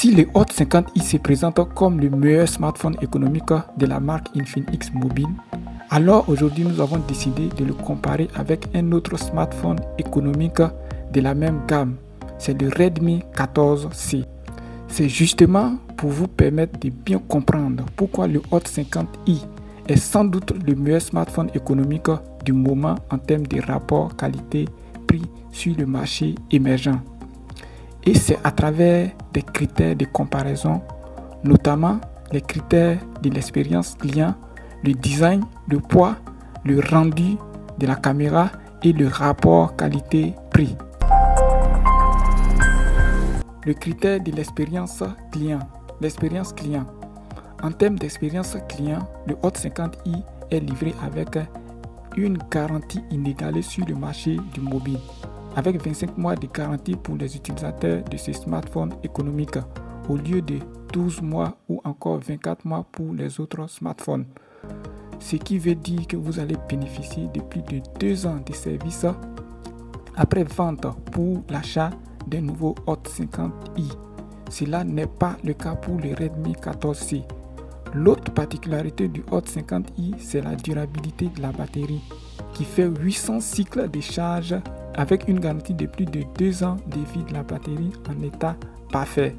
Si le Hot 50i se présente comme le meilleur smartphone économique de la marque Infinix Mobile, alors aujourd'hui nous avons décidé de le comparer avec un autre smartphone économique de la même gamme, c'est le Redmi 14C. C'est justement pour vous permettre de bien comprendre pourquoi le Hot 50i est sans doute le meilleur smartphone économique du moment en termes de rapport qualité-prix sur le marché émergent. Et c'est à travers des critères de comparaison, notamment les critères de l'expérience client, le design, le poids, le rendu de la caméra et le rapport qualité-prix. Le critère de l'expérience client. L'expérience client. En termes d'expérience client, le Hot 50i est livré avec une garantie inégalée sur le marché du mobile, avec 25 mois de garantie pour les utilisateurs de ce smartphone économique, au lieu de 12 mois ou encore 24 mois pour les autres smartphones. Ce qui veut dire que vous allez bénéficier de plus de 2 ans de service après vente pour l'achat d'un nouveau Hot 50i. Cela n'est pas le cas pour le Redmi 14C. L'autre particularité du Hot 50i, c'est la durabilité de la batterie, qui fait 800 cycles de charge avec une garantie de plus de 2 ans de vie de la batterie en état parfait.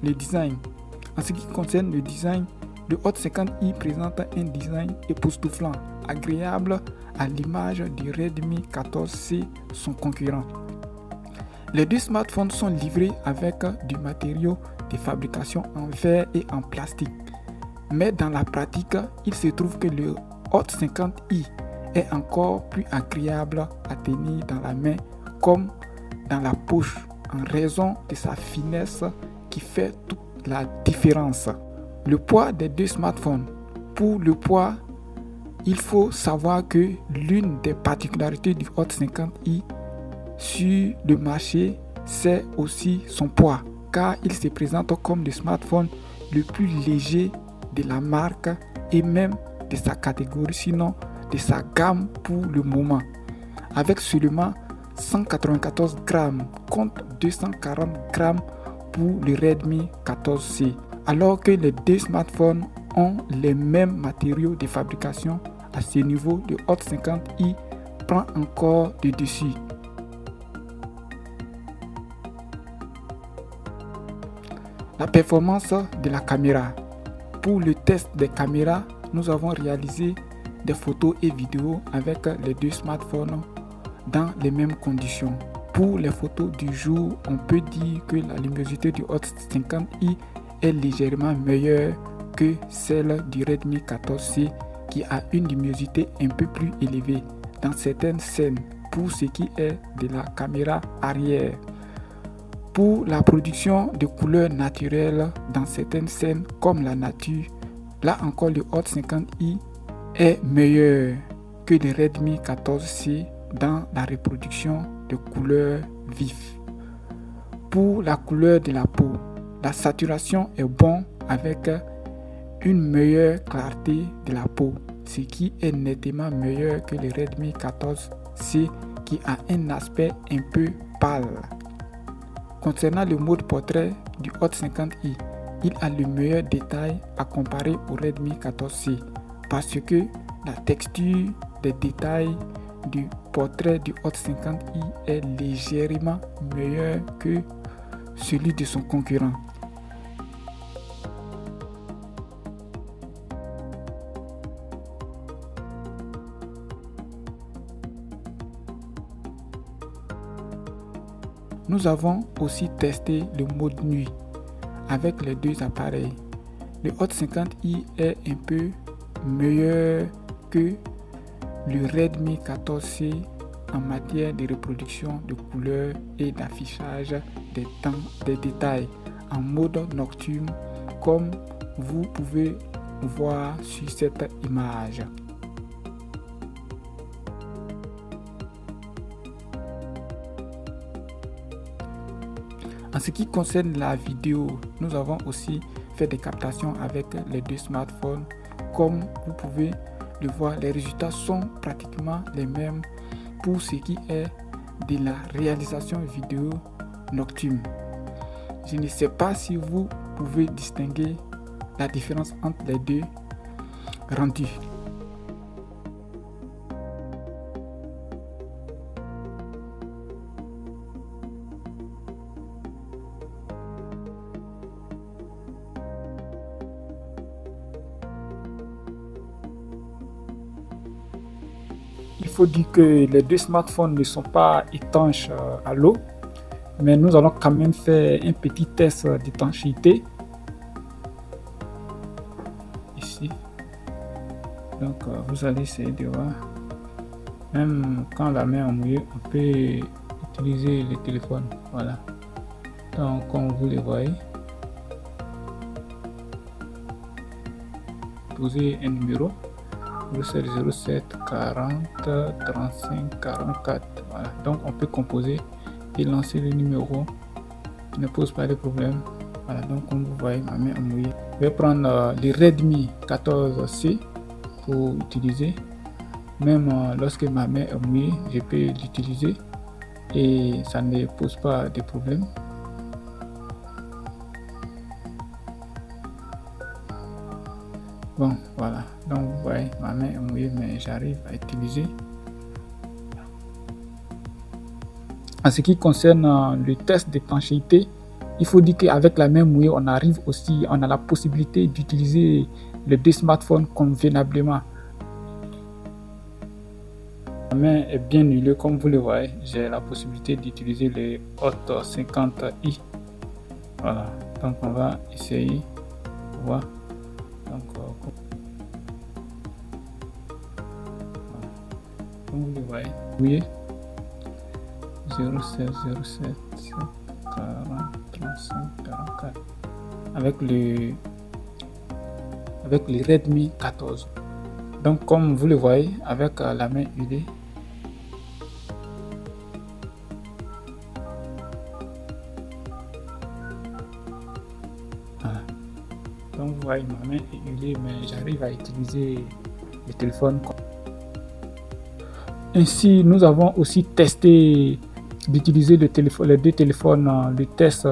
Le design. En ce qui concerne le design, le Hot 50i présente un design époustouflant, agréable à l'image du Redmi 14C, son concurrent. Les deux smartphones sont livrés avec du matériau de fabrication en verre et en plastique. Mais dans la pratique, il se trouve que le Hot 50i est encore plus agréable à tenir dans la main comme dans la poche en raison de sa finesse qui fait toute la différence. Le poids des deux smartphones. Pour le poids, il faut savoir que l'une des particularités du Hot 50i sur le marché, c'est aussi son poids, car il se présente comme le smartphone le plus léger de la marque et même de sa catégorie, sinon de sa gamme pour le moment, avec seulement 194 grammes contre 240 grammes pour le Redmi 14C, alors que les deux smartphones ont les mêmes matériaux de fabrication. À ce niveau, le Hot 50i prend encore le dessus. La performance de la caméra. Pour le test des caméras, nous avons réalisé des photos et vidéos avec les deux smartphones dans les mêmes conditions. Pour les photos du jour, on peut dire que la luminosité du Hot 50i est légèrement meilleure que celle du Redmi 14C qui a une luminosité un peu plus élevée dans certaines scènes pour ce qui est de la caméra arrière. Pour la production de couleurs naturelles dans certaines scènes comme la nature, là encore le Hot 50i est meilleur que le Redmi 14C dans la reproduction de couleurs vives. Pour la couleur de la peau, la saturation est bonne avec une meilleure clarté de la peau, ce qui est nettement meilleur que le Redmi 14C qui a un aspect un peu pâle. Concernant le mode portrait du Hot 50i, il a le meilleur détail à comparer au Redmi 14C parce que la texture des détails du portrait du Hot 50i est légèrement meilleure que celui de son concurrent. Nous avons aussi testé le mode nuit avec les deux appareils. Le Hot 50i est un peu meilleur que le Redmi 14C en matière de reproduction de couleurs et d'affichage des détails en mode nocturne comme vous pouvez voir sur cette image. En ce qui concerne la vidéo, nous avons aussi fait des captations avec les deux smartphones. Comme vous pouvez le voir, les résultats sont pratiquement les mêmes pour ce qui est de la réalisation vidéo nocturne. Je ne sais pas si vous pouvez distinguer la différence entre les deux rendus. Il faut dire que les deux smartphones ne sont pas étanches à l'eau, mais nous allons quand même faire un petit test d'étanchéité ici. Donc vous allez essayer de voir, même quand la main est mouillée, on peut utiliser le téléphone. Voilà, donc comme vous le voyez, posez un numéro 07 40 35 44. Voilà, donc on peut composer et lancer le numéro, ne pose pas de problème. Voilà, donc comme vous voyez, ma main est mouillée. Je vais prendre le Redmi 14C pour utiliser. Même lorsque ma main est mouillée, je peux l'utiliser et ça ne pose pas de problème. Bon, voilà, donc vous voyez, ma main est mouillée, mais j'arrive à utiliser. En ce qui concerne le test d'étanchéité, il faut dire qu'avec la main mouillée, on a la possibilité d'utiliser les deux smartphones convenablement. Ma main est bien huilée, comme vous le voyez, j'ai la possibilité d'utiliser le Hot 50i. Voilà, donc on va essayer de voir. Donc, comme vous le voyez, oui, 07 40 35 44 avec le Redmi 14. Donc comme vous le voyez, avec la main huilée, voilà. Donc vous voyez, ma main est huilée, mais j'arrive à utiliser le téléphone. Ainsi, nous avons aussi testé d'utiliser les deux téléphones, le test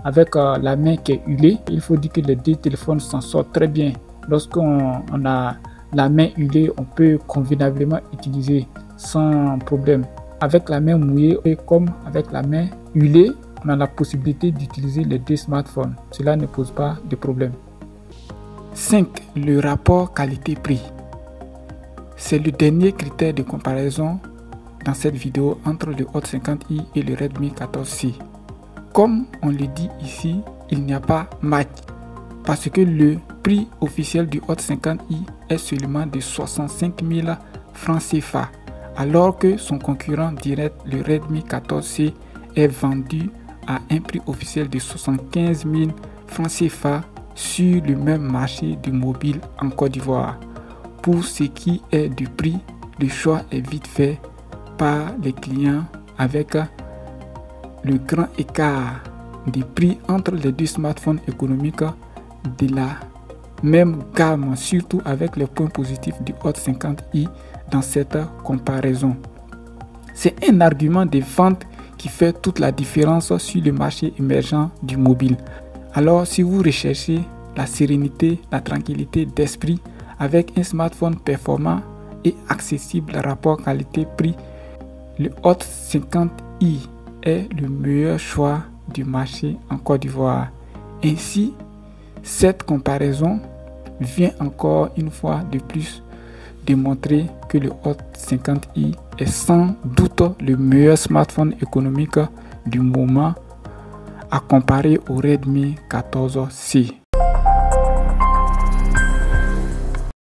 avec la main qui est huilée. Il faut dire que les deux téléphones s'en sortent très bien. Lorsqu'on a la main huilée, on peut convenablement utiliser sans problème. Avec la main mouillée et comme avec la main huilée, on a la possibilité d'utiliser les deux smartphones. Cela ne pose pas de problème. 5. Le rapport qualité-prix. C'est le dernier critère de comparaison dans cette vidéo entre le Hot 50i et le Redmi 14C. Comme on le dit ici, il n'y a pas match parce que le prix officiel du Hot 50i est seulement de 65 000 francs CFA, alors que son concurrent direct, le Redmi 14C, est vendu à un prix officiel de 75 000 francs CFA sur le même marché du mobile en Côte d'Ivoire. Pour ce qui est du prix, le choix est vite fait par les clients avec le grand écart de prix entre les deux smartphones économiques de la même gamme, surtout avec les points positifs du Hot 50i dans cette comparaison. C'est un argument de vente qui fait toute la différence sur le marché émergent du mobile. Alors si vous recherchez la sérénité, la tranquillité d'esprit avec un smartphone performant et accessible rapport qualité-prix, le Hot 50i est le meilleur choix du marché en Côte d'Ivoire. Ainsi, cette comparaison vient encore une fois de plus démontrer que le Hot 50i est sans doute le meilleur smartphone économique du moment à comparer au Redmi 14C.